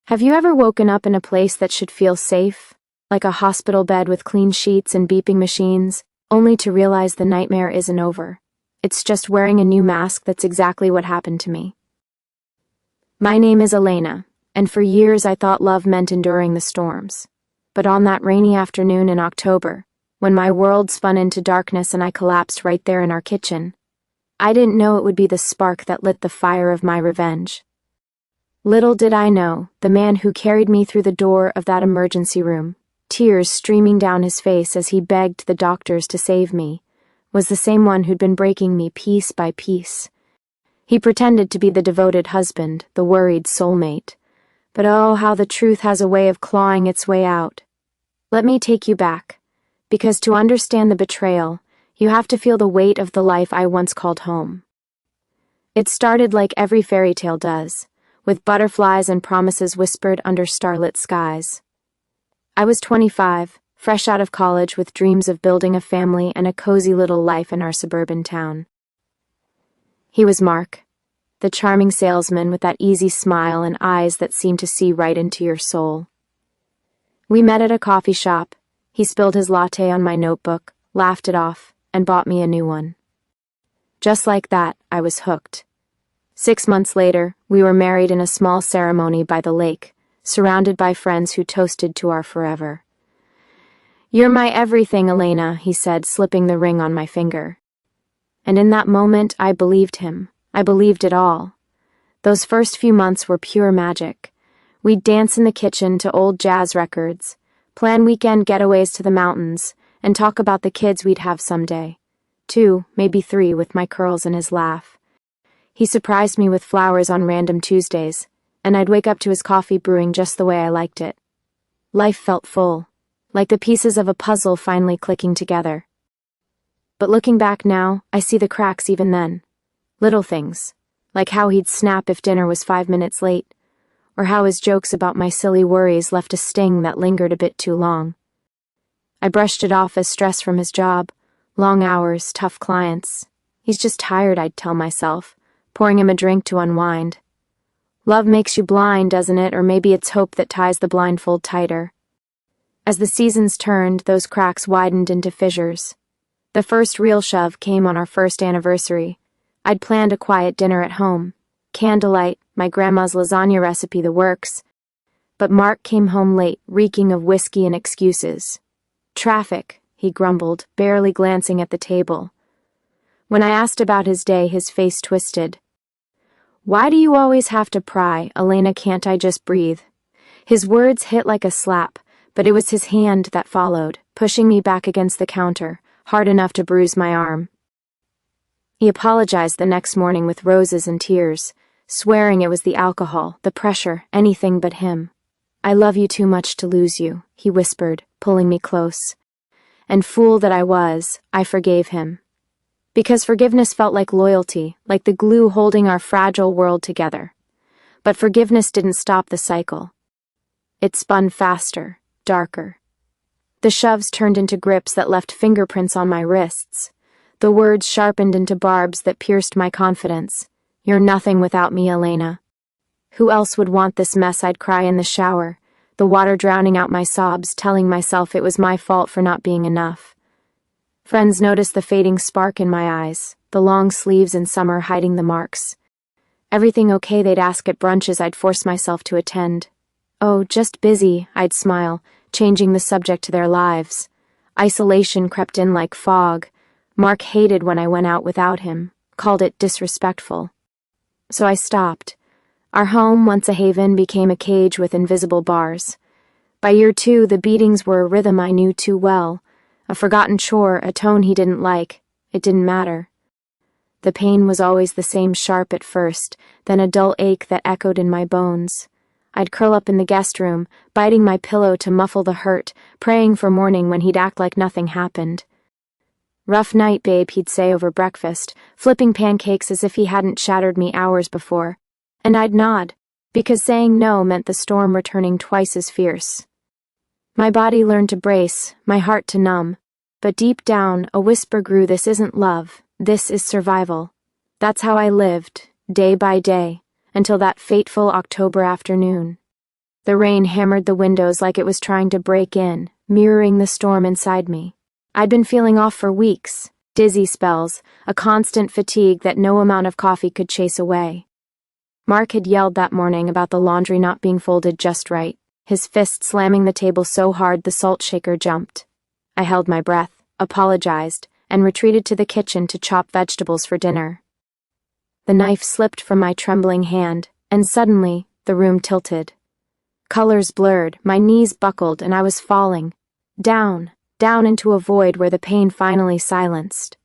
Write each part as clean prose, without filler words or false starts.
Have you ever woken up in a place that should feel safe, like a hospital bed with clean sheets and beeping machines, only to realize the nightmare isn't over? It's just wearing a new mask. That's exactly what happened to me. My name is Elena, and for years I thought love meant enduring the storms. But on that rainy afternoon in October, when my world spun into darkness and I collapsed right there in our kitchen, I didn't know it would be the spark that lit the fire of my revenge. Little did I know, the man who carried me through the door of that emergency room, tears streaming down his face as he begged the doctors to save me, was the same one who'd been breaking me piece by piece. He pretended to be the devoted husband, the worried soulmate. But oh, how the truth has a way of clawing its way out. Let me take you back, because to understand the betrayal, you have to feel the weight of the life I once called home. It started like every fairy tale does, with butterflies and promises whispered under starlit skies. I was 25, fresh out of college with dreams of building a family and a cozy little life in our suburban town. He was Mark, the charming salesman with that easy smile and eyes that seemed to see right into your soul. We met at a coffee shop. He spilled his latte on my notebook, laughed it off, and bought me a new one. Just like that, I was hooked. 6 months later, we were married in a small ceremony by the lake, surrounded by friends who toasted to our forever. "You're my everything, Elena," he said, slipping the ring on my finger. And in that moment, I believed him. I believed it all. Those first few months were pure magic. We'd dance in the kitchen to old jazz records, plan weekend getaways to the mountains, and talk about the kids we'd have someday. 2, maybe 3, with my curls and his laugh. He surprised me with flowers on random Tuesdays, and I'd wake up to his coffee brewing just the way I liked it. Life felt full, like the pieces of a puzzle finally clicking together. But looking back now, I see the cracks even then. Little things, like how he'd snap if dinner was 5 minutes late, or how his jokes about my silly worries left a sting that lingered a bit too long. I brushed it off as stress from his job, long hours, tough clients. He's just tired, I'd tell myself, pouring him a drink to unwind. Love makes you blind, doesn't it? Or maybe it's hope that ties the blindfold tighter. As the seasons turned, those cracks widened into fissures. The first real shove came on our first anniversary. I'd planned a quiet dinner at home. Candlelight, my grandma's lasagna recipe, the works. But Mark came home late, reeking of whiskey and excuses. "Traffic," he grumbled, barely glancing at the table. When I asked about his day, his face twisted. "Why do you always have to pry, Elena? Can't I just breathe?" His words hit like a slap, but it was his hand that followed, pushing me back against the counter, hard enough to bruise my arm. He apologized the next morning with roses and tears, swearing it was the alcohol, the pressure, anything but him. "I love you too much to lose you," he whispered, pulling me close. And fool that I was, I forgave him. Because forgiveness felt like loyalty, like the glue holding our fragile world together. But forgiveness didn't stop the cycle. It spun faster, darker. The shoves turned into grips that left fingerprints on my wrists. The words sharpened into barbs that pierced my confidence. "You're nothing without me, Elena." Who else would want this mess? I'd cry in the shower, the water drowning out my sobs, telling myself it was my fault for not being enough. Friends noticed the fading spark in my eyes, the long sleeves in summer hiding the marks. "Everything okay?" they'd ask at brunches I'd force myself to attend. "Oh, just busy," I'd smile, changing the subject to their lives. Isolation crept in like fog. Mark hated when I went out without him, called it disrespectful. So I stopped. Our home, once a haven, became a cage with invisible bars. By year 2, the beatings were a rhythm I knew too well. A forgotten chore, a tone he didn't like. It didn't matter. The pain was always the same, sharp at first, then a dull ache that echoed in my bones. I'd curl up in the guest room, biting my pillow to muffle the hurt, praying for morning when he'd act like nothing happened. "Rough night, babe," he'd say over breakfast, flipping pancakes as if he hadn't shattered me hours before. And I'd nod, because saying no meant the storm returning twice as fierce. My body learned to brace, my heart to numb, but deep down a whisper grew, "This isn't love, this is survival." That's how I lived, day by day, until that fateful October afternoon. The rain hammered the windows like it was trying to break in, mirroring the storm inside me. I'd been feeling off for weeks, dizzy spells, a constant fatigue that no amount of coffee could chase away. Mark had yelled that morning about the laundry not being folded just right, his fist slamming the table so hard the salt shaker jumped. I held my breath, apologized, and retreated to the kitchen to chop vegetables for dinner. The knife slipped from my trembling hand, and suddenly, the room tilted. Colors blurred, my knees buckled, and I was falling. Down into a void where the pain finally silenced.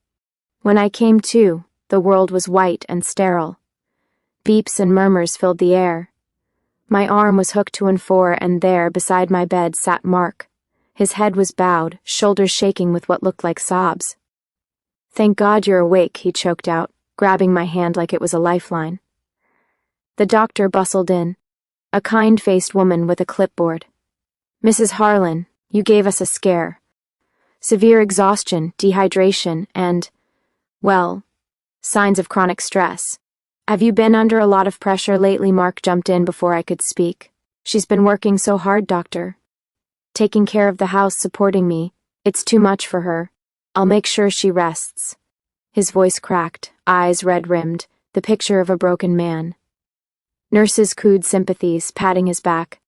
When I came to, the world was white and sterile. Beeps and murmurs filled the air. My arm was hooked to and fore, and there, beside my bed, sat Mark. His head was bowed, shoulders shaking with what looked like sobs. "Thank God you're awake," he choked out, grabbing my hand like it was a lifeline. The doctor bustled in, a kind-faced woman with a clipboard. "Mrs. Harlan, you gave us a scare. Severe exhaustion, dehydration, and, well, signs of chronic stress. Have you been under a lot of pressure lately?" Mark jumped in before I could speak. "She's been working so hard, doctor. Taking care of the house, supporting me. It's too much for her. I'll make sure she rests." His voice cracked, eyes red-rimmed, the picture of a broken man. Nurses cooed sympathies, patting his back.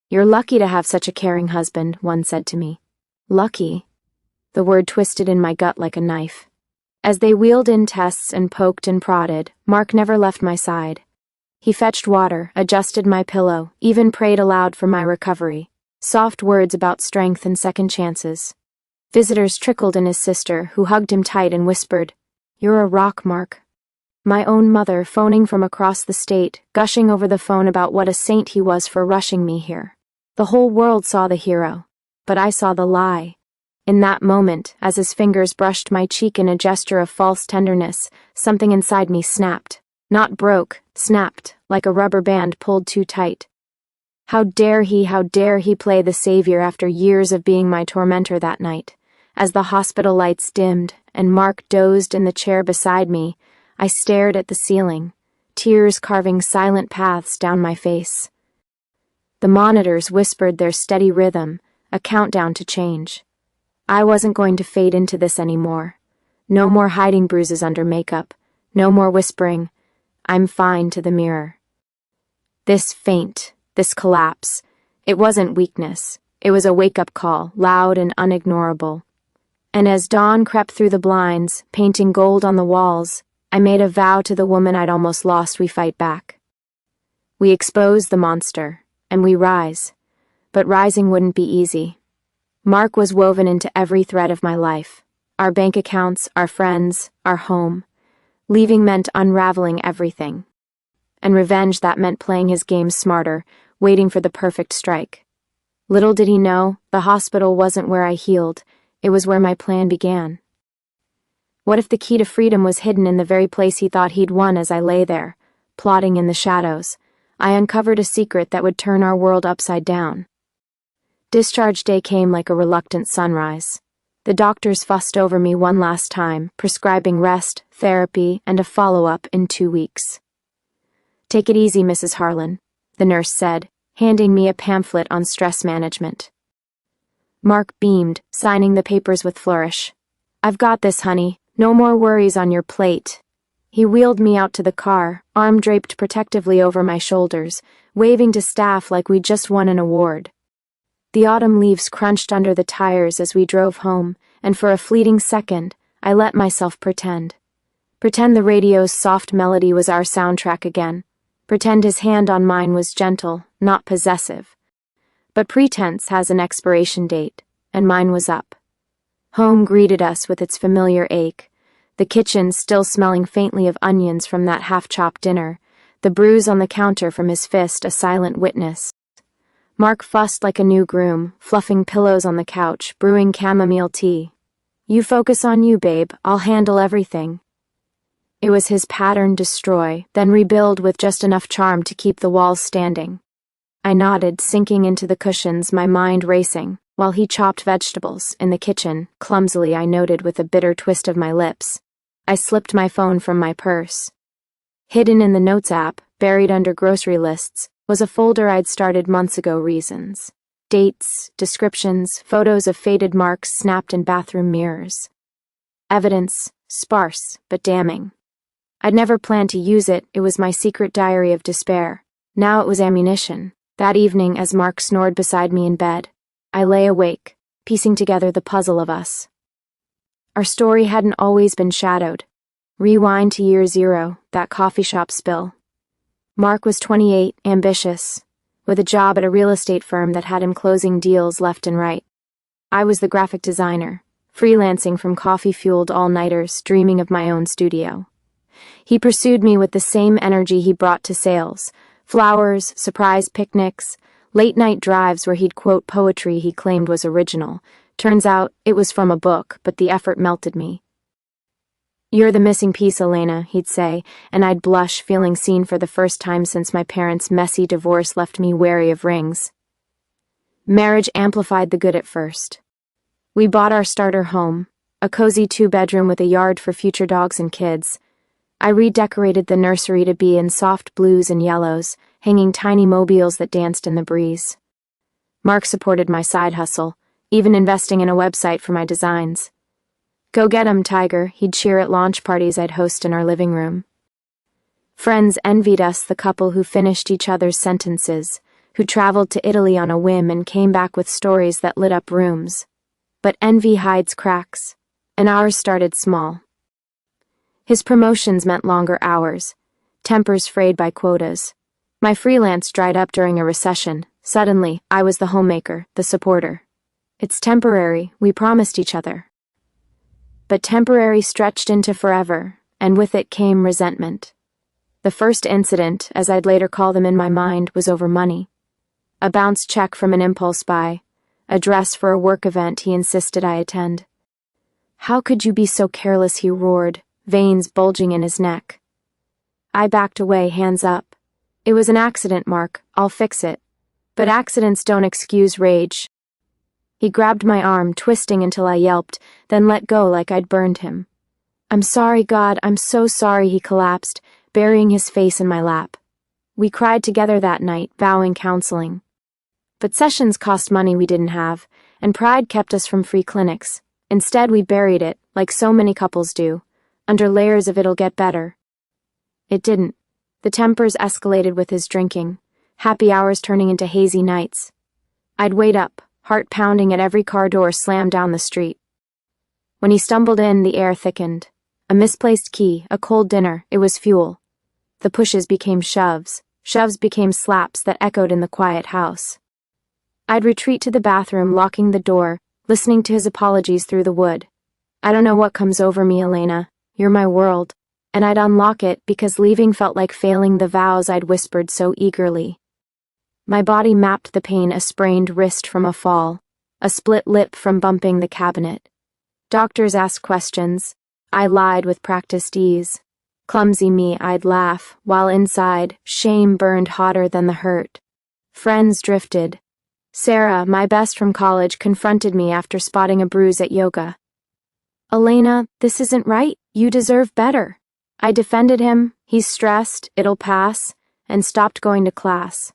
"You're lucky to have such a caring husband," one said to me. Lucky? The word twisted in my gut like a knife. As they wheeled in tests and poked and prodded, Mark never left my side. He fetched water, adjusted my pillow, even prayed aloud for my recovery. Soft words about strength and second chances. Visitors trickled in his sister, who hugged him tight and whispered, "You're a rock, Mark." My own mother, phoning from across the state, gushing over the phone about what a saint he was for rushing me here. The whole world saw the hero, but I saw the lie. In that moment, as his fingers brushed my cheek in a gesture of false tenderness, something inside me snapped. Not broke, snapped, like a rubber band pulled too tight. How dare he play the savior after years of being my tormentor that night? As the hospital lights dimmed, and Mark dozed in the chair beside me, I stared at the ceiling, tears carving silent paths down my face. The monitors whispered their steady rhythm, a countdown to change. I wasn't going to fade into this anymore. No more hiding bruises under makeup. No more whispering, "I'm fine," to the mirror. This faint, this collapse, it wasn't weakness. It was a wake-up call, loud and unignorable. And as dawn crept through the blinds, painting gold on the walls, I made a vow to the woman I'd almost lost. We fight back. We expose the monster, and we rise. But rising wouldn't be easy. Mark was woven into every thread of my life. Our bank accounts, our friends, our home. Leaving meant unraveling everything. And revenge, that meant playing his game smarter, waiting for the perfect strike. Little did he know, the hospital wasn't where I healed, it was where my plan began. What if the key to freedom was hidden in the very place he thought he'd won? As I lay there, plotting in the shadows, I uncovered a secret that would turn our world upside down. Discharge day came like a reluctant sunrise. The doctors fussed over me one last time, prescribing rest, therapy, and a follow-up in 2 weeks. "Take it easy, Mrs. Harlan," the nurse said, handing me a pamphlet on stress management. Mark beamed, signing the papers with flourish. "I've got this, honey. No more worries on your plate." He wheeled me out to the car, arm draped protectively over my shoulders, waving to staff like we'd just won an award. The autumn leaves crunched under the tires as we drove home, and for a fleeting second, I let myself pretend. Pretend the radio's soft melody was our soundtrack again. Pretend his hand on mine was gentle, not possessive. But pretense has an expiration date, and mine was up. Home greeted us with its familiar ache, the kitchen still smelling faintly of onions from that half-chopped dinner, the bruise on the counter from his fist a silent witness. Mark fussed like a new groom, fluffing pillows on the couch, brewing chamomile tea. "You focus on you, babe. I'll handle everything." It was his pattern: destroy, then rebuild with just enough charm to keep the walls standing. I nodded, sinking into the cushions, my mind racing, while he chopped vegetables in the kitchen. Clumsily, I noted with a bitter twist of my lips. I slipped my phone from my purse. Hidden in the Notes app, buried under grocery lists, was a folder I'd started months ago. Reasons. Dates, descriptions, photos of faded marks snapped in bathroom mirrors. Evidence, sparse, but damning. I'd never planned to use it. It was my secret diary of despair. Now it was ammunition. That evening, as Mark snored beside me in bed, I lay awake, piecing together the puzzle of us. Our story hadn't always been shadowed. Rewind to year 0, that coffee shop spill. Mark was 28, ambitious, with a job at a real estate firm that had him closing deals left and right. I was the graphic designer, freelancing from coffee-fueled all-nighters, dreaming of my own studio. He pursued me with the same energy he brought to sales: flowers, surprise picnics, late-night drives where he'd quote poetry he claimed was original. Turns out it was from a book, but the effort melted me. "You're the missing piece, Elena," he'd say, and I'd blush, feeling seen for the first time since my parents' messy divorce left me wary of rings. Marriage amplified the good at first. We bought our starter home, a cozy 2-bedroom with a yard for future dogs and kids. I redecorated the nursery to be in soft blues and yellows, hanging tiny mobiles that danced in the breeze. Mark supported my side hustle, even investing in a website for my designs. "Go get 'em, Tiger," he'd cheer at launch parties I'd host in our living room. Friends envied us, the couple who finished each other's sentences, who traveled to Italy on a whim and came back with stories that lit up rooms. But envy hides cracks, and ours started small. His promotions meant longer hours, tempers frayed by quotas. My freelance dried up during a recession. Suddenly, I was the homemaker, the supporter. "It's temporary," we promised each other. But temporary stretched into forever, and with it came resentment. The first incident, as I'd later call them in my mind, was over money. A bounced check from an impulse buy, a dress for a work event he insisted I attend. "How could you be so careless?" he roared, veins bulging in his neck. I backed away, hands up. "It was an accident, Mark. I'll fix it." But accidents don't excuse rage. He grabbed my arm, twisting until I yelped, then let go like I'd burned him. "I'm sorry, God, I'm so sorry," he collapsed, burying his face in my lap. We cried together that night, vowing counseling. But sessions cost money we didn't have, and pride kept us from free clinics. Instead, we buried it, like so many couples do, under layers of "it'll get better." It didn't. The tempers escalated with his drinking, happy hours turning into hazy nights. I'd wait up, heart pounding at every car door slammed down the street. When he stumbled in, the air thickened. A misplaced key, a cold dinner, it was fuel. The pushes became shoves. Shoves became slaps that echoed in the quiet house. I'd retreat to the bathroom, locking the door, listening to his apologies through the wood. "I don't know what comes over me, Elena. You're my world." And I'd unlock it because leaving felt like failing the vows I'd whispered so eagerly. My body mapped the pain: a sprained wrist from a fall, a split lip from bumping the cabinet. Doctors asked questions. I lied with practiced ease. Clumsy me, I'd laugh, while inside, shame burned hotter than the hurt. Friends drifted. Sarah, my best from college, confronted me after spotting a bruise at yoga. "Elena, this isn't right. You deserve better." I defended him. "He's stressed, it'll pass," and stopped going to class.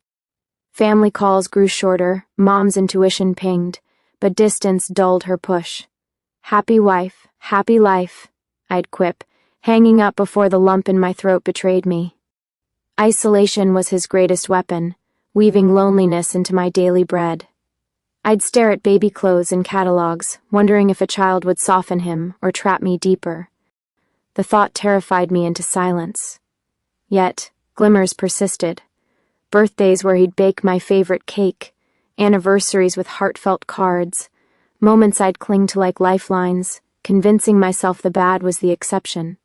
Family calls grew shorter, Mom's intuition pinged, but distance dulled her push. "Happy wife, happy life," I'd quip, hanging up before the lump in my throat betrayed me. Isolation was his greatest weapon, weaving loneliness into my daily bread. I'd stare at baby clothes and catalogs, wondering if a child would soften him or trap me deeper. The thought terrified me into silence. Yet, glimmers persisted. Birthdays where he'd bake my favorite cake, anniversaries with heartfelt cards, moments I'd cling to like lifelines, convincing myself the bad was the exception.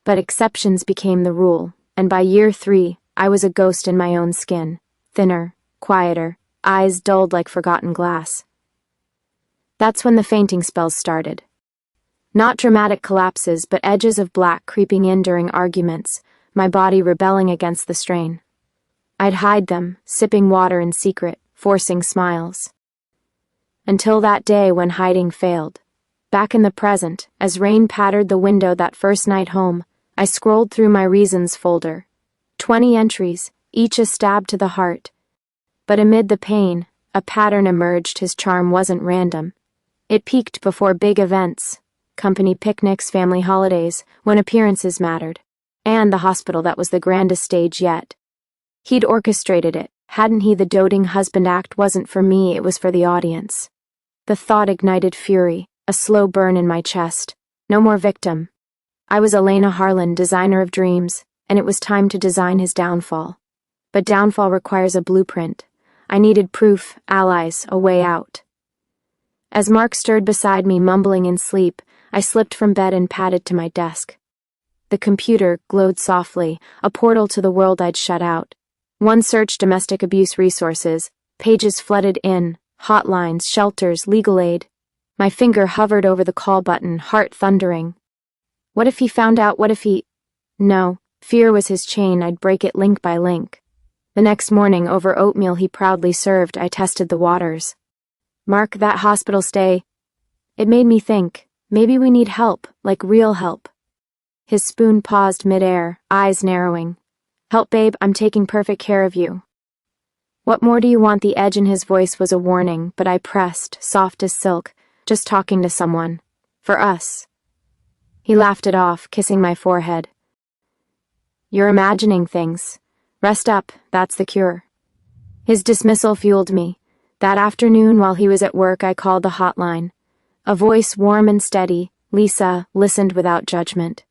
But exceptions became the rule, and by year 3, I was a ghost in my own skin, thinner, quieter, eyes dulled like forgotten glass. That's when the fainting spells started. Not dramatic collapses, but edges of black creeping in during arguments, my body rebelling against the strain. I'd hide them, sipping water in secret, forcing smiles. Until that day when hiding failed. Back in the present, as rain pattered the window that first night home, I scrolled through my reasons folder. 20 entries, each a stab to the heart. But amid the pain, a pattern emerged. His charm wasn't random. It peaked before big events, company picnics, family holidays, when appearances mattered, and the hospital that was the grandest stage yet. He'd orchestrated it, hadn't he? The doting husband act wasn't for me, it was for the audience. The thought ignited fury, a slow burn in my chest. No more victim. I was Elena Harlan, designer of dreams, and it was time to design his downfall. But downfall requires a blueprint. I needed proof, allies, a way out. As Mark stirred beside me, mumbling in sleep, I slipped from bed and padded to my desk. The computer glowed softly, a portal to the world I'd shut out. One search: domestic abuse resources. Pages flooded in, hotlines, shelters, legal aid. My finger hovered over the call button, heart thundering. What if he found out? What if he... No, fear was his chain. I'd break it link by link. The next morning, over oatmeal he proudly served, I tested the waters. Mark, that hospital stay... It made me think, maybe we need help, like real help. His spoon paused midair, eyes narrowing. Help, babe, I'm taking perfect care of you. What more do you want? The edge in his voice was a warning, but I pressed, soft as silk, just talking to someone. For us. He laughed it off, kissing my forehead. You're imagining things. Rest up, that's the cure. His dismissal fueled me. That afternoon, while he was at work, I called the hotline. A voice warm and steady, Lisa, listened without judgment.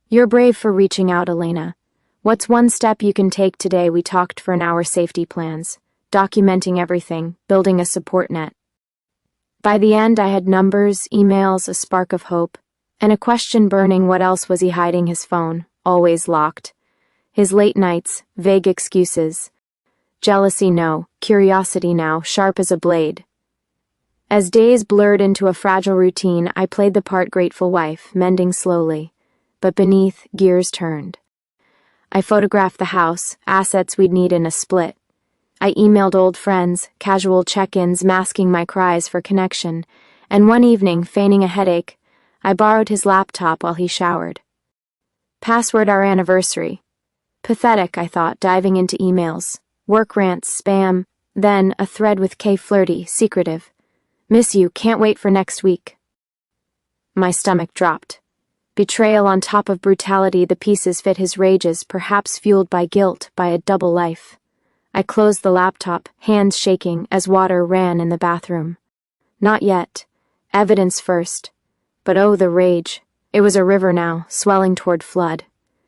You're brave for reaching out, Elena. What's one step you can take today? We talked for an hour. Safety plans, documenting everything, building a support net. By the end, I had numbers, emails, a spark of hope, and a question burning: what else was he hiding? His phone, always locked. His late nights, vague excuses. Jealousy, no. Curiosity, now, sharp as a blade. As days blurred into a fragile routine, I played the part: grateful wife, mending slowly. But beneath, gears turned. I photographed the house, assets we'd need in a split. I emailed old friends, casual check-ins masking my cries for connection, and one evening, feigning a headache, I borrowed his laptop while he showered. Password: our anniversary. Pathetic, I thought, diving into emails. Work rants, spam, then a thread with K, flirty, secretive. Miss you, can't wait for next week. My stomach dropped. Betrayal on top of brutality, the pieces fit his rages, perhaps fueled by guilt, by a double life. I closed the laptop, hands shaking, as water ran in the bathroom. Not yet. Evidence first. But oh, the rage. It was a river now, swelling toward flood.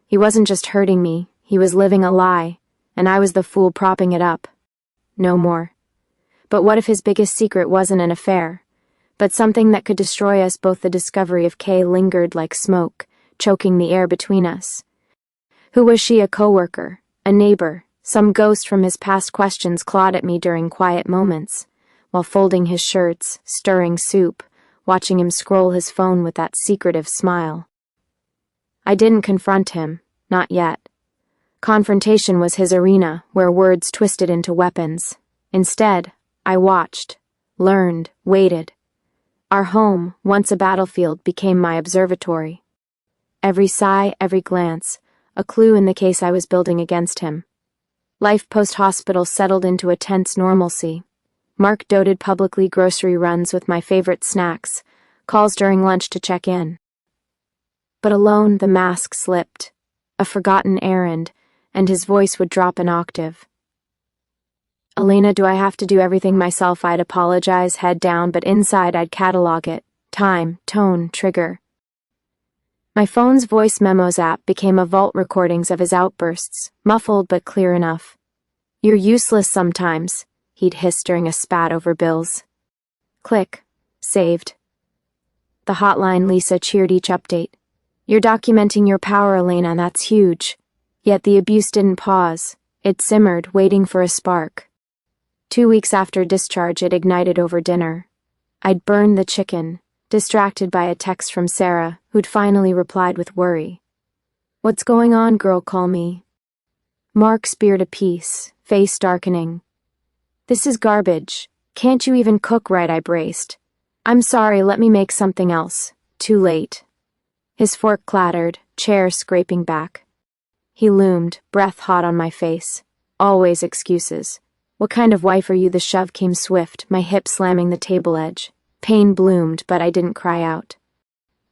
He wasn't just hurting me, he was living a lie, and I was the fool propping it up. No more. But what if his biggest secret wasn't an affair, but something that could destroy us both? The discovery of Kay lingered like smoke, choking the air between us. Who was she? A coworker? A neighbor? Some ghost from his past? Questions clawed at me during quiet moments, while folding his shirts, stirring soup, watching him scroll his phone with that secretive smile. I didn't confront him, not yet. Confrontation was his arena, where words twisted into weapons. Instead, I watched, learned, waited. Our home, once a battlefield, became my observatory. Every sigh, every glance, a clue in the case I was building against him. Life post-hospital settled into a tense normalcy. Mark doted publicly, grocery runs with my favorite snacks, calls during lunch to check in. But alone, the mask slipped. A forgotten errand, and his voice would drop an octave. Elena, do I have to do everything myself? I'd apologize, head down, but inside I'd catalog it. Time, tone, trigger. My phone's voice memos app became a vault, recordings of his outbursts, muffled but clear enough. You're useless sometimes, he'd hiss during a spat over bills. Click. Saved. The hotline, Lisa cheered each update. You're documenting your power, Elena, that's huge. Yet the abuse didn't pause. It simmered, waiting for a spark. 2 weeks after discharge, it ignited over dinner. I'd burned the chicken, distracted by a text from Sarah, who'd finally replied with worry. What's going on, girl? Call me. Mark speared a piece, face darkening. This is garbage. Can't you even cook right? I braced. I'm sorry, let me make something else. Too late. His fork clattered, chair scraping back. He loomed, breath hot on my face. Always excuses. What kind of wife are you? The shove came swift, my hip slamming the table edge. Pain bloomed, but I didn't cry out.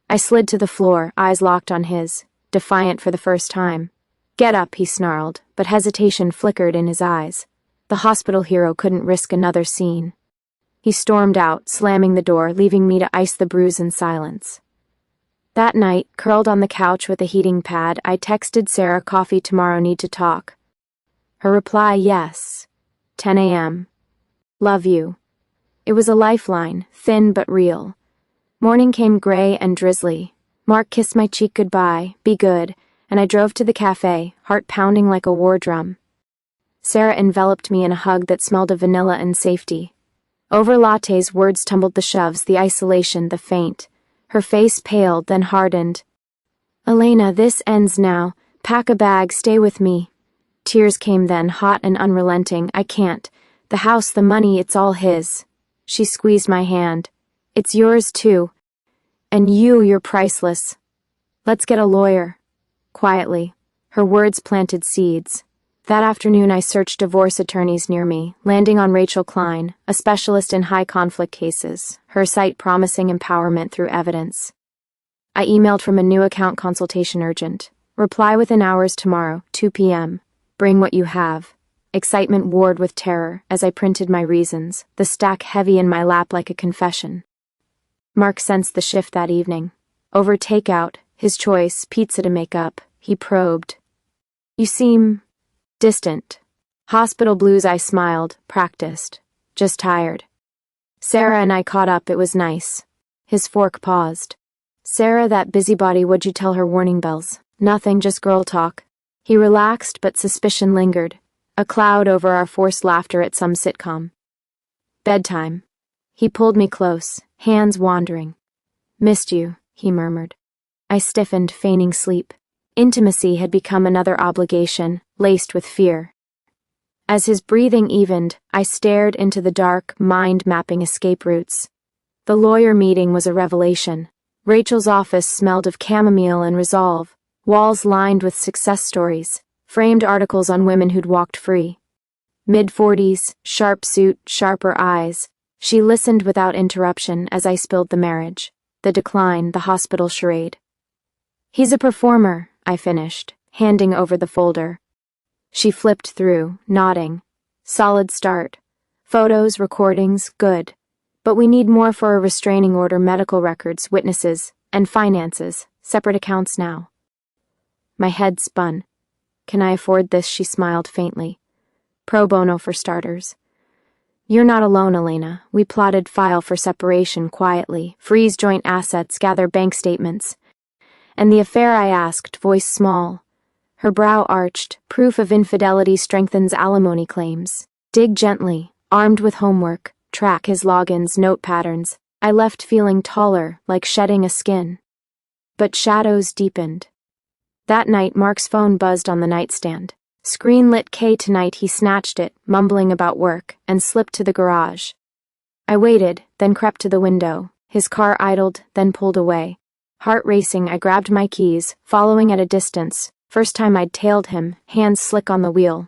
I slid to the floor, eyes locked on his, defiant for the first time. Get up, he snarled, but hesitation flickered in his eyes. The hospital hero couldn't risk another scene. He stormed out, slamming the door, leaving me to ice the bruise in silence. That night, curled on the couch with a heating pad, I texted Sarah, coffee tomorrow, need to talk. Her reply, yes. 10 a.m. Love you. It was a lifeline, thin but real. Morning came gray and drizzly. Mark kissed my cheek goodbye, be good, and I drove to the cafe, heart pounding like a war drum. Sarah enveloped me in a hug that smelled of vanilla and safety. Over lattes, words tumbled, the shoves, the isolation, the faint. Her face paled, then hardened. Elena, this ends now. Pack a bag, stay with me. Tears came then, hot and unrelenting. I can't. The house, the money, it's all his. She squeezed my hand. It's yours too. And you're priceless. Let's get a lawyer. Quietly. Her words planted seeds. That afternoon I searched divorce attorneys near me, landing on Rachel Klein, a specialist in high-conflict cases, her site promising empowerment through evidence. I emailed from a new account, consultation urgent. Reply within hours tomorrow, 2 p.m. Bring what you have. Excitement warred with terror as I printed my reasons, the stack heavy in my lap like a confession. Mark sensed the shift that evening. Over takeout, his choice, pizza to make up, he probed. You seem distant. Hospital blues, I smiled, practiced. Just tired. Sarah and I caught up, it was nice. His fork paused. Sarah, that busybody, what'd you tell her? Warning bells. Nothing, just girl talk. He relaxed, but suspicion lingered. A cloud over our forced laughter at some sitcom. Bedtime. He pulled me close, hands wandering. Missed you, he murmured. I stiffened, feigning sleep. Intimacy had become another obligation, laced with fear. As his breathing evened, I stared into the dark, mind-mapping escape routes. The lawyer meeting was a revelation. Rachel's office smelled of chamomile and resolve, walls lined with success stories, framed articles on women who'd walked free. Mid-40s, sharp suit, sharper eyes. She listened without interruption as I spilled the marriage, the decline, the hospital charade. He's a performer, I finished, handing over the folder. She flipped through, nodding. Solid start. Photos, recordings, good. But we need more for a restraining order, medical records, witnesses, and finances, separate accounts now. My head spun. Can I afford this? She smiled faintly. Pro bono for starters. You're not alone, Elena. We plotted file for separation quietly, freeze joint assets, gather bank statements. And the affair, I asked, voice small. Her brow arched. Proof of infidelity strengthens alimony claims. Dig gently, armed with homework, track his logins, note patterns. I left feeling taller, like shedding a skin. But shadows deepened. That night, Mark's phone buzzed on the nightstand. Screen lit. K tonight. He snatched it, mumbling about work, and slipped to the garage. I waited, then crept to the window. His car idled, then pulled away. Heart racing, I grabbed my keys, following at a distance. First time I'd tailed him, hands slick on the wheel.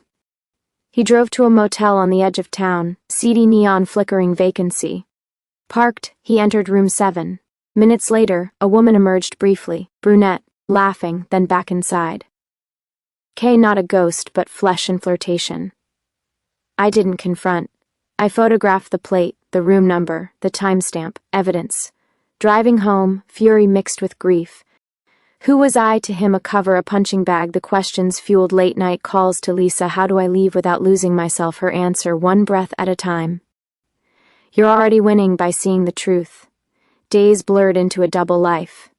He drove to a motel on the edge of town, seedy neon flickering vacancy. Parked, he entered room 7. Minutes later, a woman emerged briefly, brunette, laughing, then back inside. Kay, not a ghost, but flesh and flirtation. I didn't confront. I photographed the plate, the room number, the timestamp, evidence. Driving home, fury mixed with grief. Who was I to him? A cover, a punching bag. The questions fueled late-night calls to Lisa. How do I leave without losing myself? Her answer, one breath at a time. You're already winning by seeing the truth. Days blurred into a double life.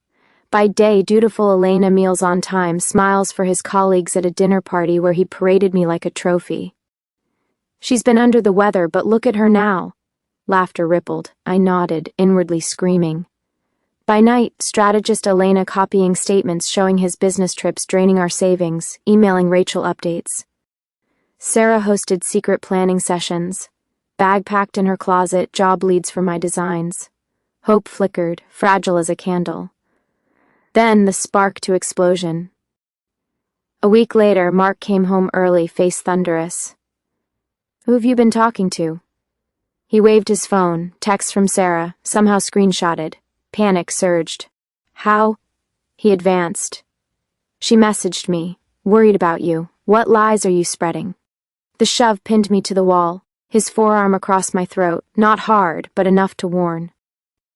By day, dutiful Elena, meals on time, smiles for his colleagues at a dinner party where he paraded me like a trophy. She's been under the weather, but look at her now. Laughter rippled. I nodded, inwardly screaming. By night, strategist Elena copying statements showing his business trips, draining our savings, emailing Rachel updates. Sarah hosted secret planning sessions. Bag packed in her closet, job leads for my designs. Hope flickered, fragile as a candle. Then the spark to explosion. A week later, Mark came home early, face thunderous. "Who have you been talking to?" He waved his phone, text from Sarah, somehow screenshotted. Panic surged. "How?" He advanced. "She messaged me. Worried about you. What lies are you spreading?" The shove pinned me to the wall, his forearm across my throat, not hard, but enough to warn.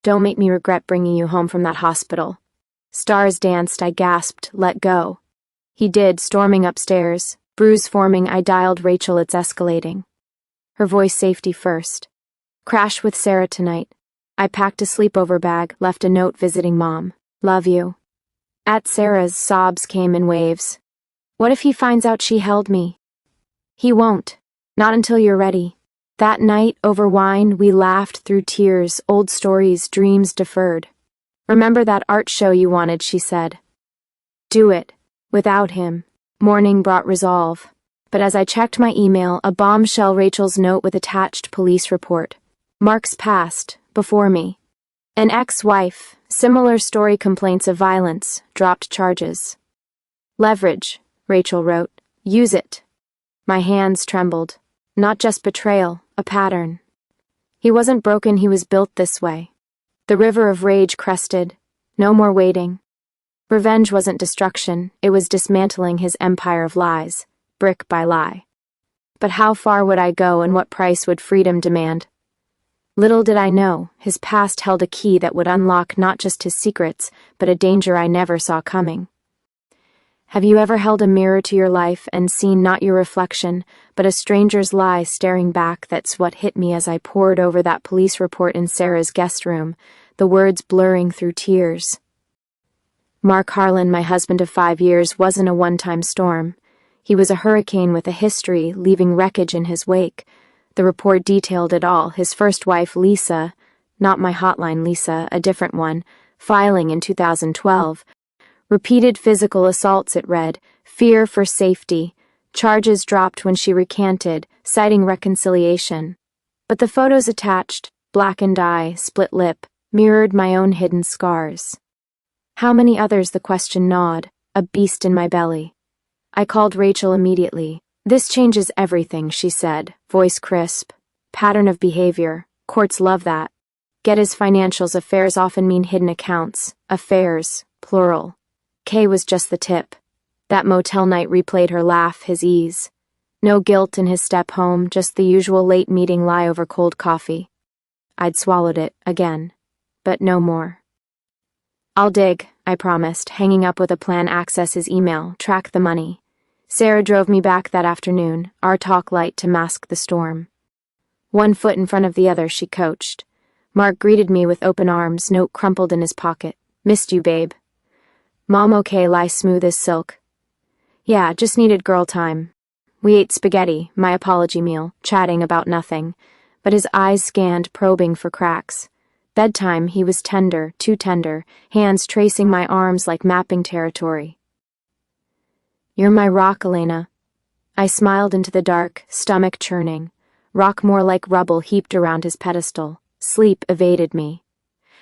"Don't make me regret bringing you home from that hospital." Stars danced, I gasped, "Let go." He did, storming upstairs. Bruise forming, I dialed Rachel, "It's escalating." Her voice, "Safety first. Crash with Sarah tonight." I packed a sleepover bag, left a note visiting Mom. "Love you." At Sarah's, sobs came in waves. "What if he finds out she held me?" "He won't. Not until you're ready." That night, over wine, we laughed through tears, old stories, dreams deferred. "Remember that art show you wanted," she said. "Do it." Without him. Morning brought resolve. But as I checked my email, a bombshell, Rachel's note with attached police report. Mark's past, before me. An ex-wife, similar story, complaints of violence, dropped charges. "Leverage," Rachel wrote. "Use it." My hands trembled. Not just betrayal, a pattern. He wasn't broken, he was built this way. The river of rage crested. No more waiting. Revenge wasn't destruction, it was dismantling his empire of lies, brick by lie. But how far would I go, and what price would freedom demand? Little did I know, his past held a key that would unlock not just his secrets, but a danger I never saw coming. Have you ever held a mirror to your life and seen not your reflection, but a stranger's lie staring back? That's what hit me as I pored over that police report in Sarah's guest room, the words blurring through tears. Mark Harlan, my husband of 5 years, wasn't a one-time storm. He was a hurricane with a history, leaving wreckage in his wake. The report detailed it all. His first wife, Lisa, not my hotline Lisa, a different one, filing in 2012. Repeated physical assaults, it read. Fear for safety. Charges dropped when she recanted, citing reconciliation. But the photos attached, blackened eye, split lip, mirrored my own hidden scars. How many others? The question gnawed, a beast in my belly. I called Rachel immediately. "This changes everything," she said, voice crisp. "Pattern of behavior. Courts love that. Get his financials. Affairs often mean hidden accounts. Affairs, plural." Kay was just the tip. That motel night replayed her laugh, his ease. No guilt in his step home, just the usual late meeting lie over cold coffee. I'd swallowed it, again. But no more. "I'll dig," I promised, hanging up with a plan. Access his email, track the money. Sarah drove me back that afternoon, our talk light to mask the storm. One foot in front of the other, she coached. Mark greeted me with open arms, note crumpled in his pocket. "Missed you, babe." "Mom okay?" Lie smooth as silk. "Yeah, just needed girl time." We ate spaghetti, my apology meal, chatting about nothing, but his eyes scanned, probing for cracks. Bedtime, he was tender, too tender, hands tracing my arms like mapping territory. "You're my rock, Elena." I smiled into the dark, stomach churning. Rock more like rubble heaped around his pedestal. Sleep evaded me.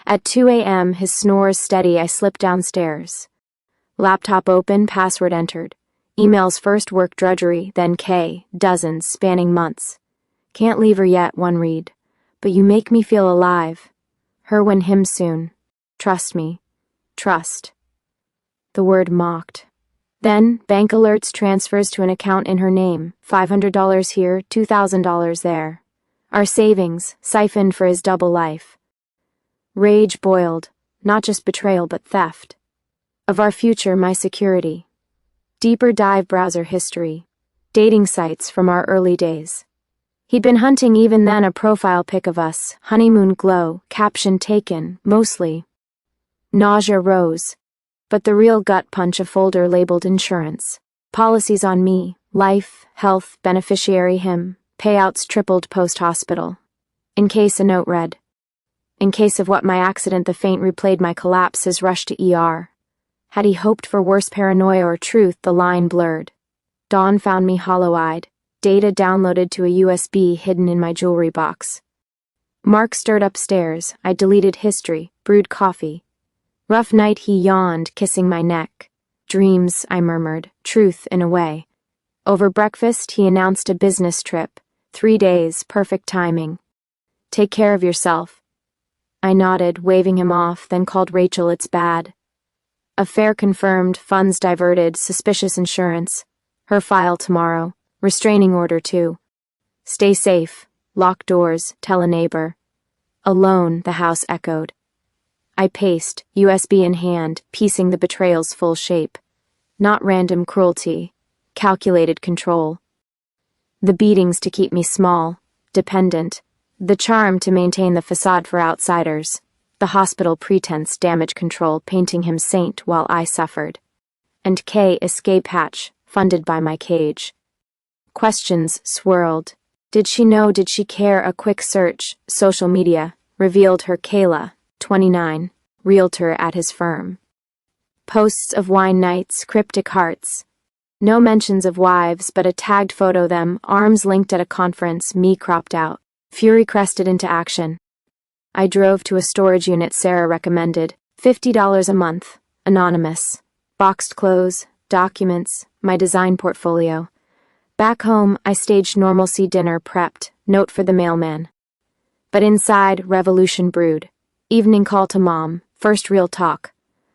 At 2 a.m., his snores steady, I slipped downstairs. Laptop open, password entered. Emails first, work drudgery, then Kay, dozens, spanning months. "Can't leave her yet," one read. "But you make me feel alive. Her when him soon. Trust me. Trust." The word mocked. Then, bank alerts, transfers to an account in her name. $500 here, $2,000 there. Our savings, siphoned for his double life. Rage boiled, not just betrayal but theft. Of our future, my security. Deeper dive, browser history. Dating sites from our early days. He'd been hunting even then, a profile pic of us, honeymoon glow, caption taken, mostly. Nausea rose. But the real gut punch, a folder labeled insurance. Policies on me, life, health, beneficiary him, payouts tripled post-hospital. In case, a note read. In case of what? My accident. The faint replayed my collapse, his rush to ER. Had he hoped for worse, paranoia or truth? The line blurred. Dawn found me hollow-eyed, data downloaded to a USB hidden in my jewelry box. Mark stirred upstairs. I deleted history, brewed coffee. Rough night, he yawned, kissing my neck. Dreams, I murmured, truth in a way. Over breakfast, he announced a business trip. 3 days, perfect timing. Take care of yourself. I nodded, waving him off, then called Rachel. It's bad. Affair confirmed, funds diverted, suspicious insurance. Her file tomorrow. Restraining order too. Stay safe. Lock doors. Tell a neighbor. Alone, the house echoed. I paced, USB in hand, piecing the betrayal's full shape. Not random cruelty. Calculated control. The beatings to keep me small, dependent. The charm to maintain the facade for outsiders. The hospital pretense damage control painting him saint while I suffered. And K escape hatch, funded by my cage. Questions swirled. Did she know? Did she care? A quick search, social media, revealed her Kayla, 29, realtor at his firm. Posts of wine nights, cryptic hearts. No mentions of wives, but a tagged photo them, arms linked at a conference, me cropped out. Fury crested into action. I drove to a storage unit Sarah recommended, $50 a month, anonymous. Boxed clothes, documents, my design portfolio. Back home, I staged normalcy dinner prepped, note for the mailman. But inside, revolution brewed. Evening call to mom, first real talk.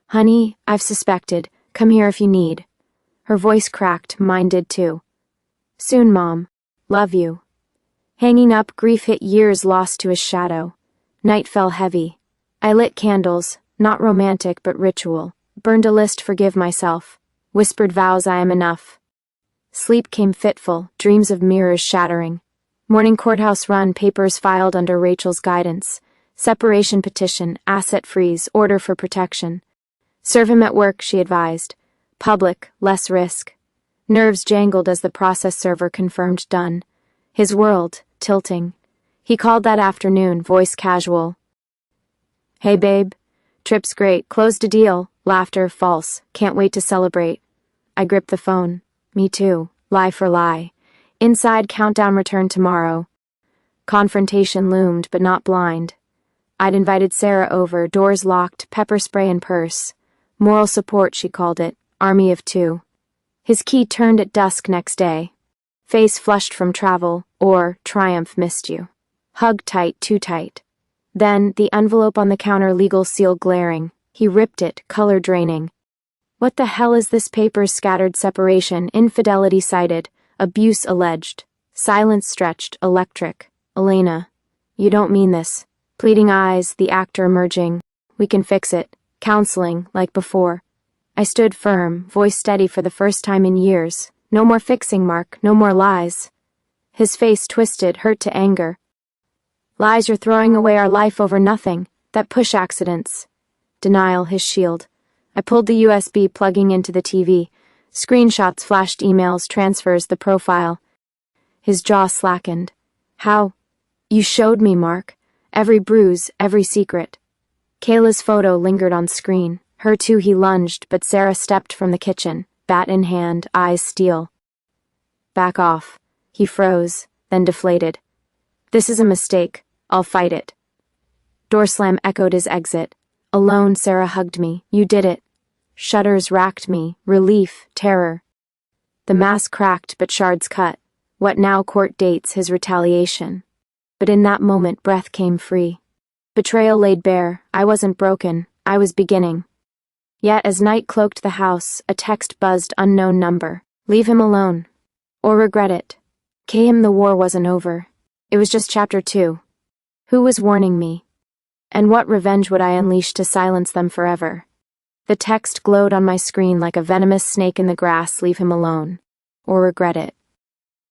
Honey, I've suspected, come here if you need. Her voice cracked, mine did too. Soon, Mom. Love you. Hanging up, grief hit years lost to his shadow. Night fell heavy. I lit candles, not romantic but ritual. Burned a list, forgive myself. Whispered vows I am enough. Sleep came fitful, dreams of mirrors shattering. Morning courthouse run, papers filed under Rachel's guidance. Separation petition, asset freeze, order for protection. Serve him at work, she advised. Public, less risk. Nerves jangled as the process server confirmed done. His world, tilting. He called that afternoon, voice casual. Hey babe. Trip's great, closed a deal. Laughter, false, can't wait to celebrate. I gripped the phone. Me too, lie for lie. Inside, countdown, return tomorrow. Confrontation loomed, but not blind. I'd invited Sarah over, doors locked, pepper spray and purse. Moral support, she called it, army of two. His key turned at dusk next day. Face flushed from travel, or triumph missed you. Hug tight, too tight. Then, the envelope on the counter, legal seal glaring. He ripped it, color draining. What the hell is this? Paper scattered, separation, infidelity cited, abuse alleged. Silence stretched, electric. Elena, you don't mean this. Pleading eyes, the actor emerging. We can fix it. Counseling, like before. I stood firm, voice steady for the first time in years. No more fixing, Mark, no more lies. His face twisted, hurt to anger. Lies, you're throwing away our life over nothing. That push accidents. Denial, his shield. I pulled the USB, plugging into the TV. Screenshots flashed, emails, transfers, the profile. His jaw slackened. How? You showed me, Mark. Every bruise, every secret. Kayla's photo lingered on screen. Her too, he lunged, but Sarah stepped from the kitchen, bat in hand, eyes steel. Back off. He froze, then deflated. This is a mistake. I'll fight it. Door slam echoed his exit. Alone, Sarah hugged me. You did it. Shudders racked me, relief, terror. The mask cracked, but shards cut. What now? Court dates, his retaliation. But in that moment, breath came free. Betrayal laid bare. I wasn't broken. I was beginning. Yet, as night cloaked the house, a text buzzed, unknown number. Leave him alone. Or regret it. The war wasn't over. It was just chapter 2. Who was warning me? And what revenge would I unleash to silence them forever? The text glowed on my screen like a venomous snake in the grass. Leave him alone. Or regret it.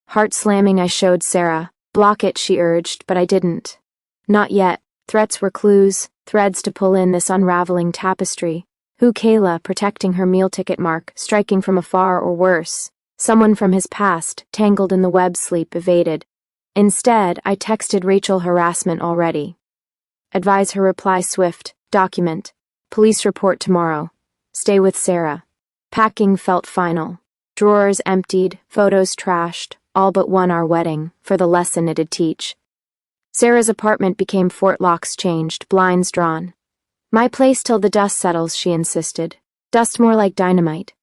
Heart slamming, I showed Sarah. Block it, she urged, but I didn't. Not yet. Threats were clues, threads to pull in this unraveling tapestry. Who? Kayla, protecting her meal ticket, Mark, striking from afar, or worse. Someone from his past, tangled in the web, sleep evaded. Instead, I texted Rachel, harassment already. Advise her, reply swift, document. Police report tomorrow. Stay with Sarah. Packing felt final. Drawers emptied, photos trashed, all but one, our wedding, for the lesson it'd teach. Sarah's apartment became Fort locks changed, blinds drawn. My place till the dust settles, she insisted. Dust more like dynamite.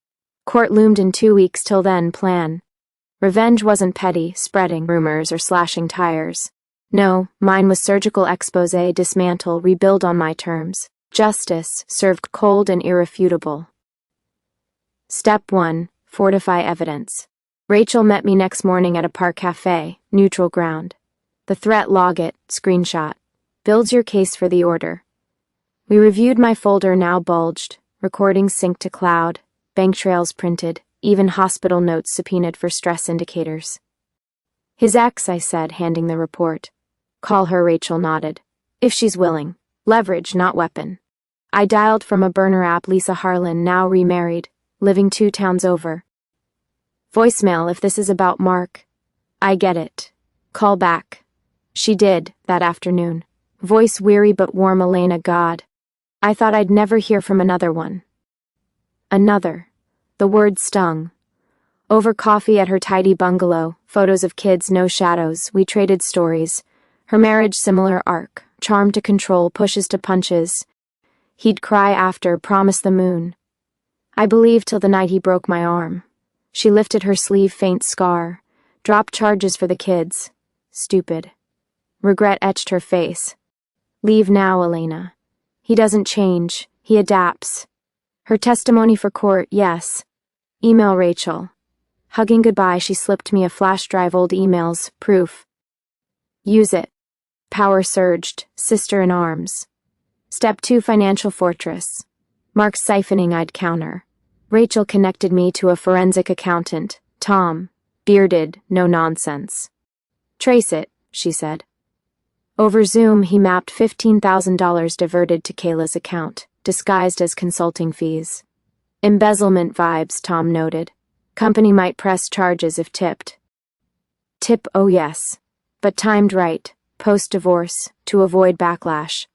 Court loomed in 2 weeks. Till then, plan. Revenge wasn't petty, spreading rumors or slashing tires. No, mine was surgical expose, dismantle, rebuild on my terms. Justice, served cold and irrefutable. Step 1. Fortify evidence. Rachel met me next morning at a park cafe, neutral ground. The threat, log it, screenshot. Builds your case for the order. We reviewed my folder, now bulged, recordings synced to cloud, bank trails printed, even hospital notes subpoenaed for stress indicators. His ex, I said, handing the report. Call her, Rachel nodded. If she's willing. Leverage, not weapon. I dialed from a burner app. Lisa Harlan, now remarried, living 2 towns over. Voicemail, if this is about Mark. I get it. Call back. She did, that afternoon. Voice weary but warm. Elena, God. I thought I'd never hear from another one. Another. The word stung. Over coffee at her tidy bungalow, photos of kids, no shadows, we traded stories. Her marriage, similar arc, charm to control, pushes to punches. He'd cry after, promise the moon. I believed till the night he broke my arm. She lifted her sleeve, faint scar. Drop charges for the kids. Stupid. Regret etched her face. Leave now, Elena. He doesn't change. He adapts. Her testimony for court, yes. Email Rachel. Hugging goodbye, she slipped me a flash drive, old emails, proof. Use it. Power surged, sister in arms. Step 2, financial fortress. Mark's siphoning, I'd counter. Rachel connected me to a forensic accountant, Tom, bearded, no nonsense. Trace it, she said. Over Zoom, he mapped $15,000 diverted to Kayla's account, disguised as consulting fees. Embezzlement vibes, Tom noted. Company might press charges if tipped. Tip, oh yes. But timed right, post-divorce, to avoid backlash.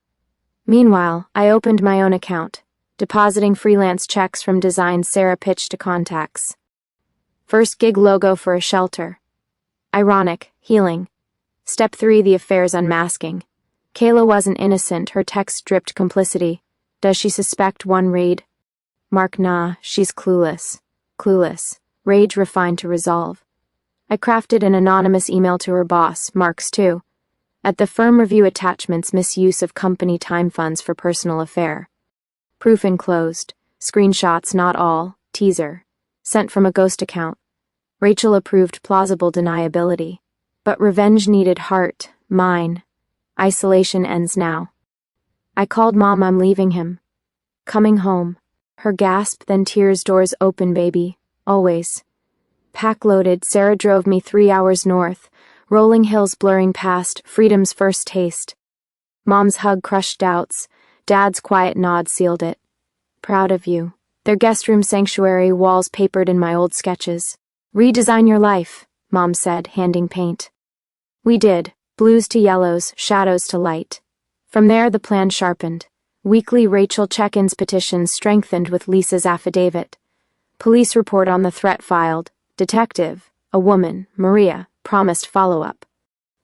Meanwhile, I opened my own account, depositing freelance checks from designs Sarah pitched to contacts. First gig, logo for a shelter. Ironic, healing. Step 3, the affair's unmasking. Kayla wasn't innocent, her text dripped complicity. Does she suspect one read? Mark, nah, she's clueless. Clueless. Rage refined to resolve. I crafted an anonymous email to her boss, Mark's too. At the firm, review attachments, misuse of company time funds for personal affair. Proof enclosed. Screenshots, not all. Teaser. Sent from a ghost account. Rachel approved, plausible deniability. But revenge needed heart, mine. Isolation ends now. I called Mom, I'm leaving him. Coming home. Her gasp, then tears, doors open, baby. Always. Pack loaded, Sarah drove me 3 hours north, rolling hills blurring past, freedom's first taste. Mom's hug crushed doubts, Dad's quiet nod sealed it. Proud of you. Their guest room sanctuary, walls papered in my old sketches. Redesign your life, Mom said, handing paint. We did, blues to yellows, shadows to light. From there the plan sharpened. Weekly Rachel check-ins, petitions strengthened with Lisa's affidavit. Police report on the threat filed. Detective, a woman, Maria, promised follow-up.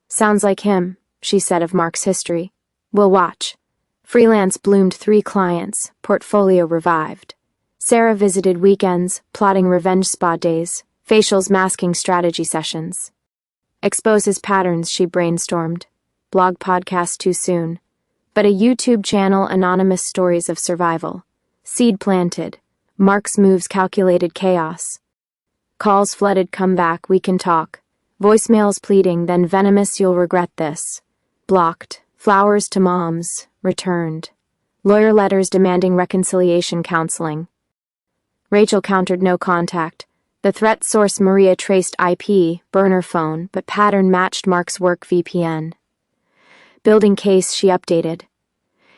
Sounds like him, she said of Mark's history. We'll watch. Freelance bloomed 3 clients, portfolio revived. Sarah visited weekends, plotting revenge spa days, facials, masking strategy sessions. Exposes patterns, she brainstormed. Blog, podcast too soon. But a YouTube channel, anonymous stories of survival. Seed planted. Mark's moves, calculated chaos. Calls flooded, come back, we can talk. Voicemails pleading, then venomous, you'll regret this. Blocked. Flowers to moms. Returned. Lawyer letters demanding reconciliation counseling. Rachel countered, no contact. The threat source, Maria, traced IP, burner phone, but pattern matched Mark's work VPN. Building case, she updated.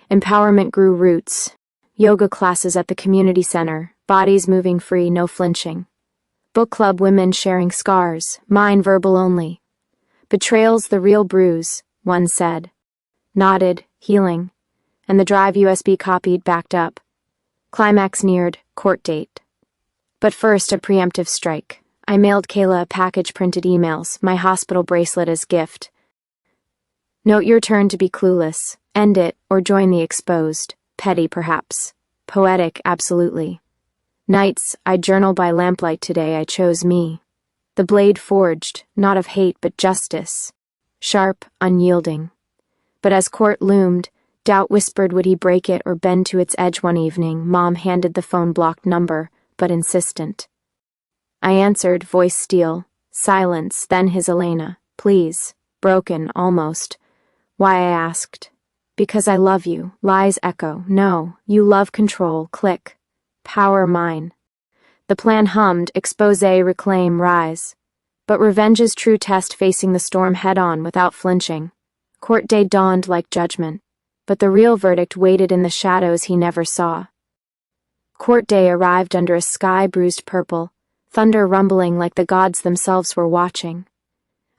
Empowerment grew roots. Yoga classes at the community center, bodies moving free, no flinching. Book club, women sharing scars, mine verbal only. Betrayal's the real bruise, one said. Nodded, healing. And the drive, USB copied, backed up. Climax neared, court date. But first, a preemptive strike. I mailed Kayla a package, printed emails, my hospital bracelet as gift. Note your turn to be clueless. End it, or join the exposed. Petty, perhaps. Poetic, absolutely. Nights, I journal by lamplight. Today I chose me. The blade forged, not of hate but justice. Sharp, unyielding. But as court loomed, doubt whispered would he break it or bend to its edge. One evening, Mom handed the phone-blocked number, but insistent. I answered, voice steel. Silence, then his Elena. Please. Broken, almost. Why, I asked. Because I love you. Lies echo. No, you love control. Click. Power mine. The plan hummed, expose, reclaim, rise. But revenge's true test, facing the storm head-on without flinching. Court day dawned like judgment, but the real verdict waited in the shadows he never saw. Court day arrived under a sky bruised purple, thunder rumbling like the gods themselves were watching.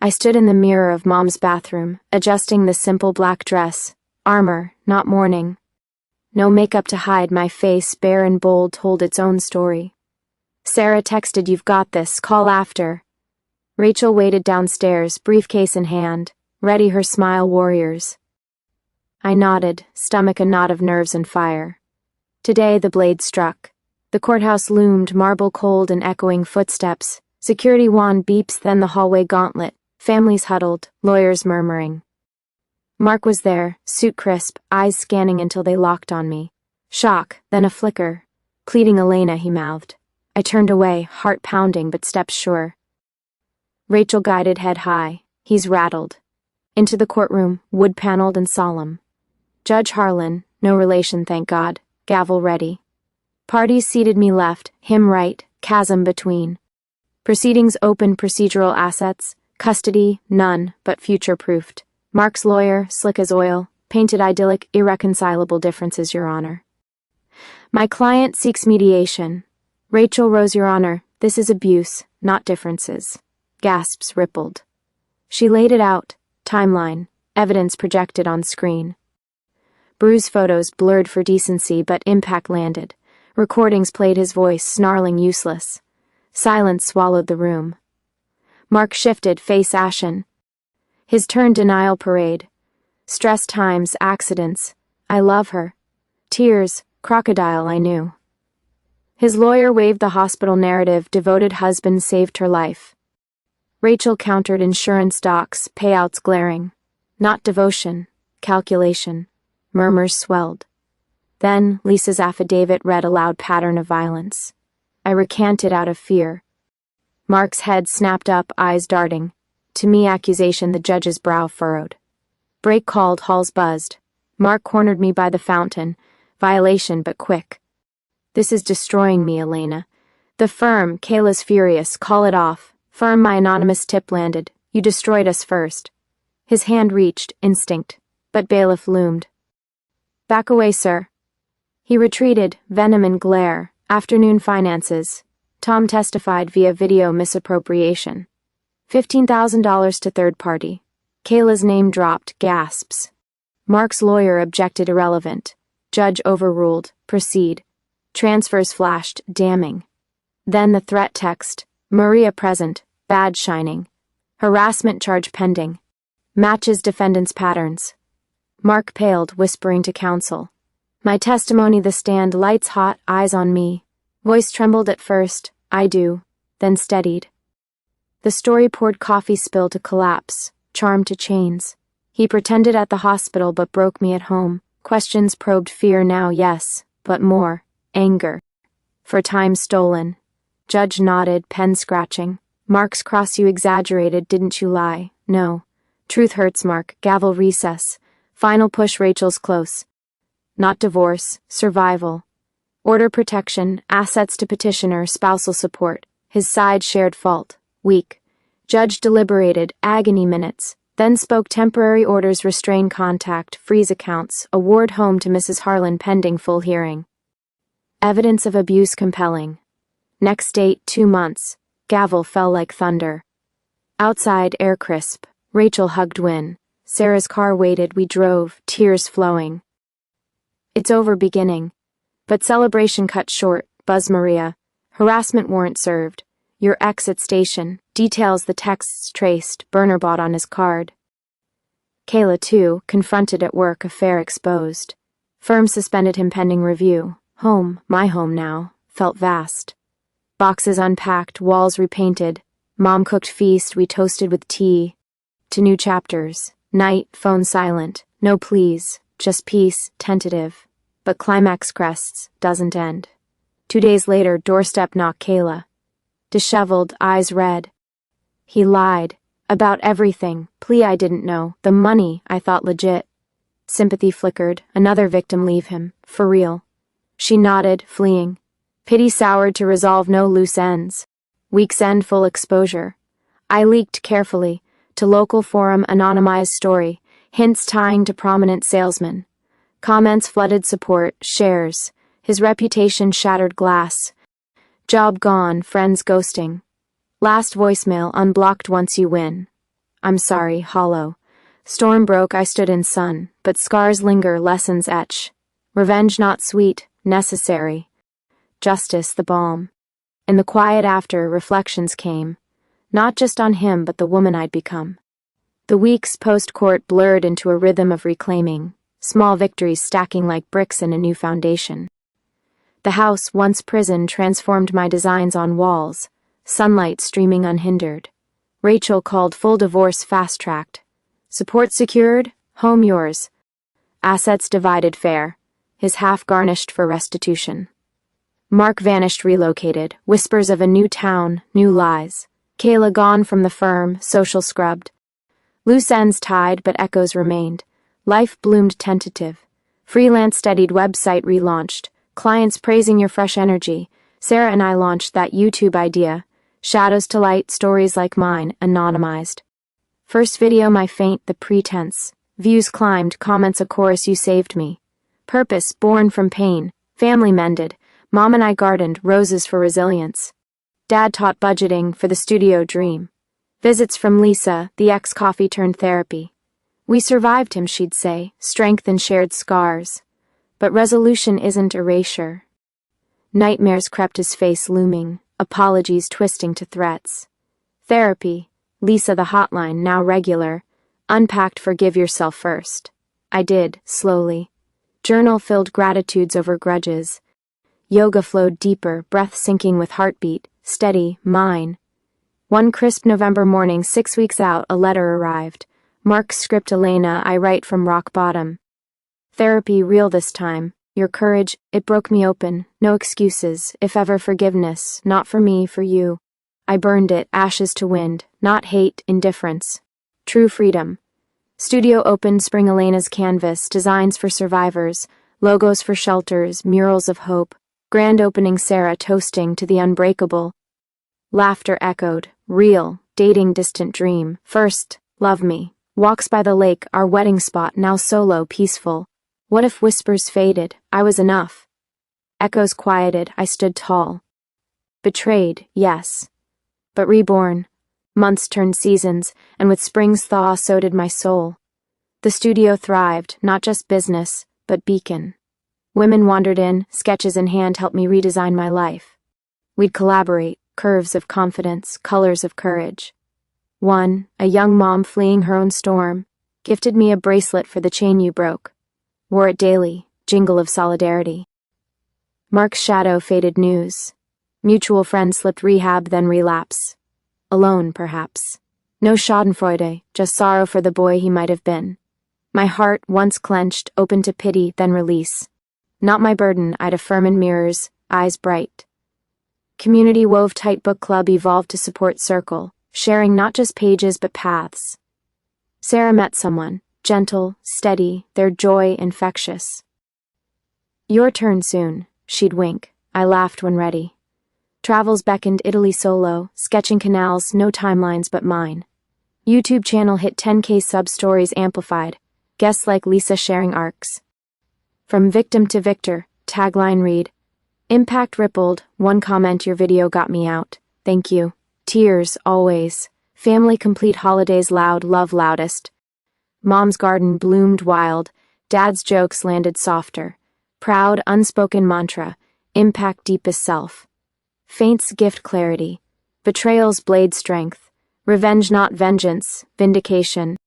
I stood in the mirror of Mom's bathroom, adjusting the simple black dress, armor, not mourning. No makeup to hide my face, bare and bold, told its own story. Sarah texted, "You've got this, call after." Rachel waited downstairs, briefcase in hand, ready her smile warriors. I nodded, stomach a knot of nerves and fire. Today the blade struck. The courthouse loomed, marble cold and echoing footsteps. Security wand beeps, then the hallway gauntlet. Families huddled, lawyers murmuring. Mark was there, suit crisp, eyes scanning until they locked on me. Shock, then a flicker. Pleading Elena, he mouthed. I turned away, heart pounding but steps sure. Rachel guided, head high. He's rattled. Into the courtroom, wood-paneled and solemn. Judge Harlan, no relation thank God, gavel ready. Parties seated, me left, him right, chasm between. Proceedings open, procedural assets, custody, none, but future-proofed. Mark's lawyer, slick as oil, painted idyllic, irreconcilable differences, Your Honor. My client seeks mediation. Rachel rose, Your Honor, this is abuse, not differences. Gasps rippled. She laid it out, timeline, evidence projected on screen. Bruise photos blurred for decency, but impact landed. Recordings played his voice, snarling useless. Silence swallowed the room. Mark shifted, face ashen. His turn, denial parade. Stress times, accidents. I love her. Tears, crocodile, I knew. His lawyer waved the hospital narrative, devoted husband saved her life. Rachel countered, insurance docs, payouts glaring. Not devotion, calculation. Murmurs swelled. Then Lisa's affidavit read aloud, pattern of violence. I recanted out of fear. Mark's head snapped up, eyes darting. To me, accusation, the judge's brow furrowed. Break called, halls buzzed. Mark cornered me by the fountain. Violation, but quick. This is destroying me, Elena. The firm, Kayla's furious, call it off. Firm, my anonymous tip landed. You destroyed us first. His hand reached, instinct. But bailiff loomed. Back away, sir. He retreated, venom and glare. Afternoon finances. Tom testified via video misappropriation. $15,000 to third party. Kayla's name dropped, gasps. Mark's lawyer objected, irrelevant. Judge overruled, proceed. Transfers flashed, damning. Then the threat text. Maria present, badge shining. Harassment charge pending. Matches defendant's patterns. Mark paled, whispering to counsel. My testimony, the stand, lights hot, eyes on me. Voice trembled at first, I do, then steadied. The story poured coffee spill to collapse, charm to chains. He pretended at the hospital but broke me at home. Questions probed fear now, yes, but more, anger. For time stolen. Judge nodded, pen scratching. Mark's cross, you exaggerated, didn't you lie? No. Truth hurts, Mark, gavel recess. Final push, Rachel's close. Not divorce, survival. Order protection, assets to petitioner, spousal support. His side shared fault. Weak. Judge deliberated, agony minutes. Then spoke temporary orders, restrain contact, freeze accounts, award home to Mrs. Harlan pending full hearing. Evidence of abuse compelling. Next date, 2 months. Gavel fell like thunder. Outside, air crisp. Rachel hugged Win. Sarah's car waited, we drove, tears flowing. It's over beginning. But celebration cut short, buzz Maria. Harassment warrant served. Your ex at station, details the texts traced, burner bought on his card. Kayla, too, confronted at work, affair exposed. Firm suspended him pending review. Home, my home now. felt vast. Boxes unpacked, walls repainted, mom cooked feast we toasted with tea. To new chapters, night, phone silent, no pleas, just peace, tentative. But climax crests, doesn't end. 2 days later, doorstep knock Kayla. Disheveled, eyes red. He lied. About everything, plea I didn't know, the money I thought legit. Sympathy flickered, another victim leave him, for real. She nodded, fleeing. Pity soured to resolve no loose ends. Week's end full exposure. I leaked carefully, to local forum anonymized story, hints tying to prominent salesman. Comments flooded support, shares. His reputation shattered glass. Job gone, friends ghosting. Last voicemail unblocked once you win. I'm sorry, hollow. Storm broke, I stood in sun, but scars linger, lessons etch. Revenge not sweet, necessary. Justice the balm. In the quiet after, reflections came. Not just on him, but the woman I'd become. The weeks post-court blurred into a rhythm of reclaiming, small victories stacking like bricks in a new foundation. The house, once prison, transformed my designs on walls, sunlight streaming unhindered. Rachel called full divorce fast-tracked. Support secured, home yours. Assets divided fair, his half garnished for restitution. Mark vanished, relocated, whispers of a new town, new lies. Kayla gone from the firm, social scrubbed. Loose ends tied, but echoes remained. Life bloomed tentative. Freelance steadied, website relaunched. Clients praising your fresh energy. Sarah and I launched that YouTube idea. Shadows to light, stories like mine, anonymized. First video my faint, the pretense. Views climbed, comments a chorus, you saved me. Purpose, born from pain. Family mended. Mom and I gardened, roses for resilience. Dad taught budgeting for the studio dream. Visits from Lisa, the ex-coffee turned therapy. We survived him, she'd say, strength and shared scars. But resolution isn't erasure. Nightmares crept, his face looming, apologies twisting to threats. Therapy, Lisa the hotline, now regular. Unpacked, forgive yourself first. I did, slowly. Journal filled gratitudes over grudges. Yoga flowed deeper, breath syncing with heartbeat, steady, mine. One crisp November morning, 6 weeks out, a letter arrived. Mark's script, Elena, I write from rock bottom. Therapy, real this time. Your courage, it broke me open. No excuses, if ever forgiveness, not for me, for you. I burned it, ashes to wind, not hate, indifference. True freedom. Studio opened, spring Elena's canvas, designs for survivors, logos for shelters, murals of hope. Grand opening, Sarah toasting to the unbreakable. Laughter echoed, real, dating distant dream. First, love me. Walks by the lake, our wedding spot, now solo, peaceful. What if whispers faded? I was enough. Echoes quieted, I stood tall. Betrayed, yes. But reborn. Months turned seasons, and with spring's thaw so did my soul. The studio thrived, not just business, but beacon. Women wandered in, sketches in hand helped me redesign my life. We'd collaborate, curves of confidence, colors of courage. One, a young mom fleeing her own storm, gifted me a bracelet for the chain you broke. Wore it daily, jingle of solidarity. Mark's shadow faded news. Mutual friend slipped rehab, then relapse. Alone, perhaps. No schadenfreude, just sorrow for the boy he might have been. My heart, once clenched, opened to pity, then release. Not my burden, I'd affirm in mirrors, eyes bright. Community wove tight, book club evolved to support circle, sharing not just pages but paths. Sarah met someone, gentle, steady, their joy infectious. Your turn soon, she'd wink. I laughed when ready. Travels beckoned, Italy solo, sketching canals, no timelines but mine. YouTube channel hit 10K sub-stories amplified, guests like Lisa sharing arcs. From victim to victor, tagline read, impact rippled, one comment, your video got me out, thank you. Tears, always. Family complete, holidays loud, love loudest. Mom's garden bloomed wild, dad's jokes landed softer. Proud, unspoken mantra, impact deepest self. Faint's gift clarity, betrayal's blade strength, revenge not vengeance, vindication.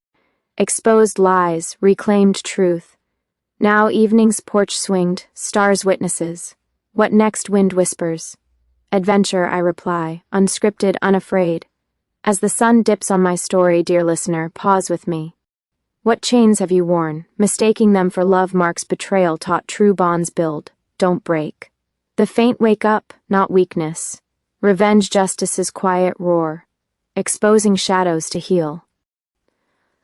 Exposed lies, reclaimed truth. Now evening's porch swinged, stars witnesses. What next? Wind whispers. Adventure, I reply, unscripted, unafraid. As the sun dips on my story, dear listener, pause with me. What chains have you worn? Mistaking them for love marks betrayal taught true bonds build, don't break. The faint wake up, not weakness. Revenge justice's quiet roar, exposing shadows to heal.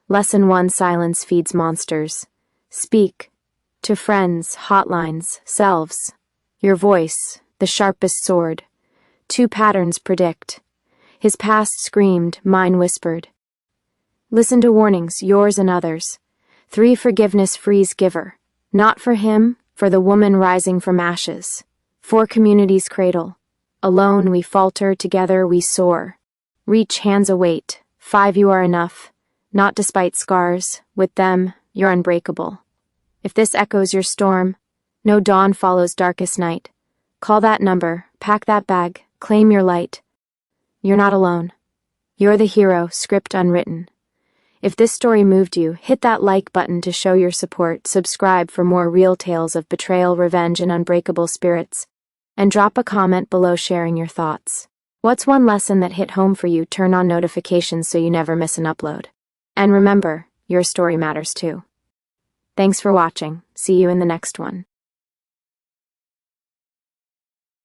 Lesson 1: Silence feeds monsters. Speak. To friends, hotlines, selves. Your voice, the sharpest sword. 2 patterns predict. His past screamed, mine whispered. Listen to warnings, yours and others. 3 Forgiveness frees giver. Not for him, for the woman rising from ashes. 4 Community's cradle. Alone we falter, together we soar. Reach, hands await. 5 You are enough. Not despite scars. With them, you're unbreakable. If this echoes your storm, no dawn follows darkest night. Call that number, pack that bag, claim your light. You're not alone. You're the hero, script unwritten. If this story moved you, hit that like button to show your support, subscribe for more real tales of betrayal, revenge, and unbreakable spirits, and drop a comment below sharing your thoughts. What's one lesson that hit home for you? Turn on notifications so you never miss an upload. And remember, your story matters too. Thanks for watching. See you in the next one.